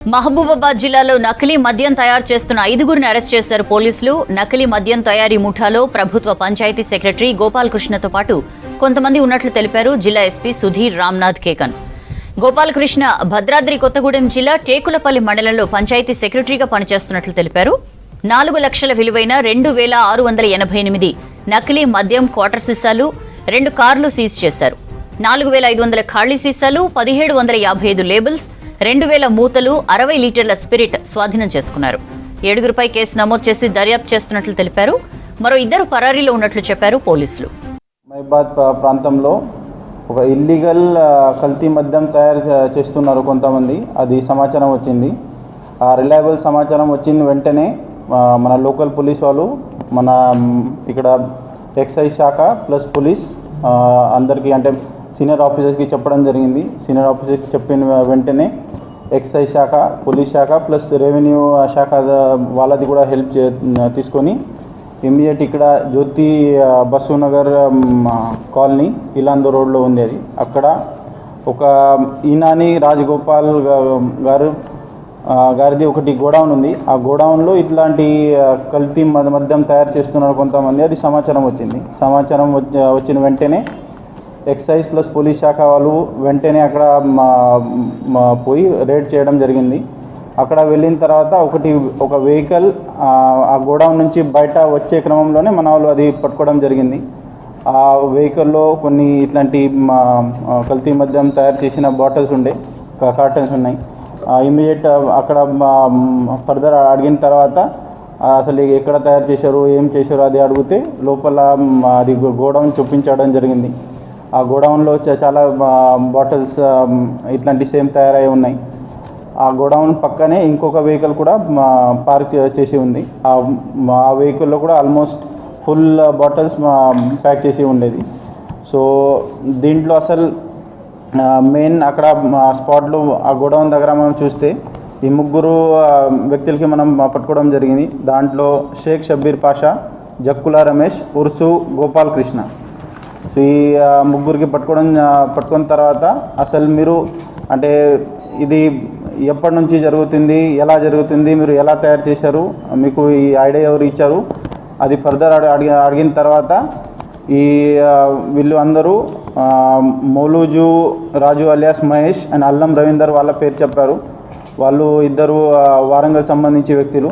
మహబూబాబాద్ జిల్లాలో నకిలీ మద్యం తయారు చేస్తున్న 5గురిని అరెస్ట్ చేశారు పోలీసులు. నకిలీ మద్యం తయారీ ముఠాలో ప్రభుత్వ పంచాయతీ సెక్రటరీ గోపాలకృష్ణతో పాటు కొంతమంది ఉన్నట్లు తెలిపారు జిల్లా ఎస్పీ సుధీర్ రామ్నాథ్ కేకన్. గోపాలకృష్ణ భద్రాద్రి కొత్తగూడెం జిల్లా టేకులపల్లి మండలంలో పంచాయతీ సెక్రటరీగా పనిచేస్తున్నట్లు తెలిపారు. 4 లక్షల విలువైన 2688 నకిలీ మద్యం క్వార్టర్ సీసాలు, 2 కార్లు సీజ్ చేశారు. 4500 ఖాళీ సీసాలు, 1755 లేబుల్స్, 2000 మూతలు, 60 లీటర్ల స్పిరిట్ స్వాధీనం చేసుకున్నారు. 7గురిపై కేసు నమోదు చేసి దర్యాప్తు చేస్తున్నట్లు తెలిపారు. మరో 2 పరారీలో ఉన్నట్లు చెప్పారు పోలీసులు. మహబాద్ ప్రాంతంలో ఒక ఇల్లీగల్ కల్తీ మద్యం తయారు చేస్తున్నారు కొంతమంది, అది సమాచారం వచ్చింది. ఆ రిలయబుల్ సమాచారం వచ్చిన వెంటనే మన లోకల్ పోలీస్ వాళ్ళు, మన ఇక్కడ ఎక్సైజ్ శాఖ ప్లస్ పోలీస్ అందరికీ అంటే సీనియర్ ఆఫీసర్స్కి చెప్పడం జరిగింది. సీనియర్ ఆఫీసర్స్కి చెప్పిన వెంటనే ఎక్సైజ్ శాఖ, పోలీస్ శాఖ ప్లస్ రెవెన్యూ శాఖ వాళ్ళది కూడా హెల్ప్ తీసుకొని ఇమ్మీడియట్ ఇక్కడ జ్యోతి బస్సు నగర్ కాలనీ ఇలాందో రోడ్లో ఉంది. అది అక్కడ ఒక ఈనాని రాజగోపాల్ గారిది ఒకటి గోడౌన్ ఉంది. ఆ గోడౌన్లో ఇట్లాంటి కల్తీ మద్యం తయారు చేస్తున్నారు కొంతమంది, అది సమాచారం వచ్చింది. సమాచారం వచ్చిన వెంటనే ఎక్సైజ్ ప్లస్ పోలీస్ శాఖ వాళ్ళు వెంటనే అక్కడ పోయి రేడ్ చేయడం జరిగింది. అక్కడ వెళ్ళిన తర్వాత ఒక వెహికల్ ఆ గోడౌన్ నుంచి బయట వచ్చే క్రమంలోనే మన వాళ్ళు అది పట్టుకోవడం జరిగింది. ఆ వెహికల్లో కొన్ని ఇట్లాంటి కల్తీ మద్యం తయారు చేసిన బాటిల్స్ ఉండే, కార్టన్స్ ఉన్నాయి. ఇమ్మీడియట్ అక్కడ ఫర్దర్ అడిగిన తర్వాత అసలు ఎక్కడ తయారు చేశారు, ఏం చేశారు అది అడిగితే లోపల అది గోడౌన్ చూపించడం జరిగింది. ఆ గోడౌన్లో చాలా బాటిల్స్ ఇట్లాంటి సేమ్ తయారై ఉన్నాయి. ఆ గోడౌన్ పక్కనే ఇంకొక వెహికల్ కూడా పార్క్ చేసి ఉంది. ఆ వెహికల్లో కూడా ఆల్మోస్ట్ ఫుల్ బాటిల్స్ ప్యాక్ చేసి ఉండేది. సో దీంట్లో అసలు మెయిన్ అక్కడ స్పాట్లో ఆ గోడౌన్ దగ్గర మనం చూస్తే ఈ 3 వ్యక్తులకి మనం పట్టుకోవడం జరిగింది. దాంట్లో షేక్ షబ్బీర్ పాషా, జక్కుల రమేష్, ఉర్సు గోపాలకృష్ణ. సో ఈ 3కి పట్టుకున్న తర్వాత అసలు మీరు అంటే ఇది ఎప్పటి నుంచి జరుగుతుంది, ఎలా జరుగుతుంది, మీరు ఎలా తయారు చేశారు, మీకు ఈ ఐడియా ఎవరు ఇచ్చారు, అది ఫర్దర్ అడిగిన తర్వాత ఈ వీళ్ళు అందరూ మౌలూజు రాజు అలియాస్ మహేష్ అండ్ అల్లం రవీందర్ వాళ్ళ పేరు చెప్పారు. వాళ్ళు 2 వారంగల్ సంబంధించి వ్యక్తులు.